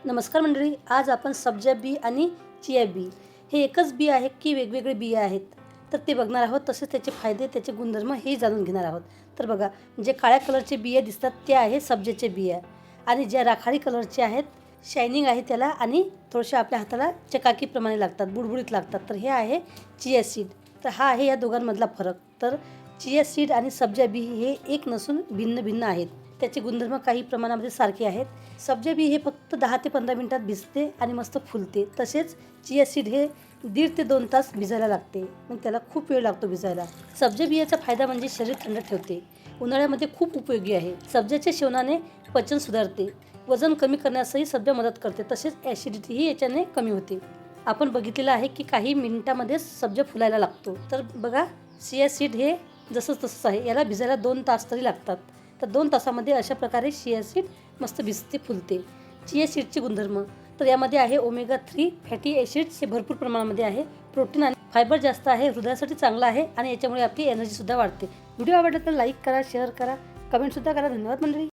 नमस्कार मंडळी, आज आपण सब्जा बी आणि चिया बी हे एकच बी आहे की वेगवेगळे बिया आहेत तर ते बघणार आहोत. तसेच त्याचे फायदे, त्याचे गुणधर्म हे जाणून घेणार आहोत. तर बघा, जे काळ्या कलरचे बिया दिसतात ते आहे सब्जाचे बिया आणि ज्या राखाडी कलरचे आहेत, शायनिंग आहे त्याला आणि थोडेसे आपल्या हाताला चकाकीप्रमाणे लागतात, बुडबुडीत लागतात, तर हे आहे चिया सीड. तर हा आहे या दोघांमधला फरक. तर चिया सीड आणि सब्जा बी हे एक नसून भिन्न भिन्न आहेत. त्याचे गुणधर्म काही प्रमाणामध्ये सारखे आहेत. सब्जा बी हे फक्त 10 ते 15 मिनिटात भिजते आणि मस्त फुलते. तसेच चिया सीड हे 1.5 ते 2 तास भिजायला लागते, मग त्याला खूप वेळ लागतो भिजायला. सब्जा बियाचा फायदा म्हणजे शरीर थंड ठेवते, उन्हाळ्यामध्ये खूप उपयोगी आहे. सब्जाच्या सेवनाने पचन सुधारते, वजन कमी करण्यासही सब्जा मदत करते. तसेच ॲसिडिटीही याच्याने कमी होते. आपण बघितलेलं आहे की काही मिनिटांमध्येच सब्जा फुलायला लागतो. तर बघा, चिया सीड हे जसं तसंच आहे, याला भिजायला 2 तास तरी लागतात. तर 2 तासामध्ये अशा प्रकारे चिया सीड मस्त भिजते, फुलते. चिया सीडचे गुणधर्म, तर यामध्ये आहे ओमेगा 3 फॅटी ॲसिड्स हे भरपूर प्रमाणामध्ये आहे. प्रोटीन आणि फायबर जास्त आहे, हृदयासाठी चांगला आहे आणि याच्यामुळे आपली एनर्जीसुद्धा वाढते. व्हिडिओ आवडला तर लाईक करा, शेअर करा, कमेंटसुद्धा करा. धन्यवाद मंडळी.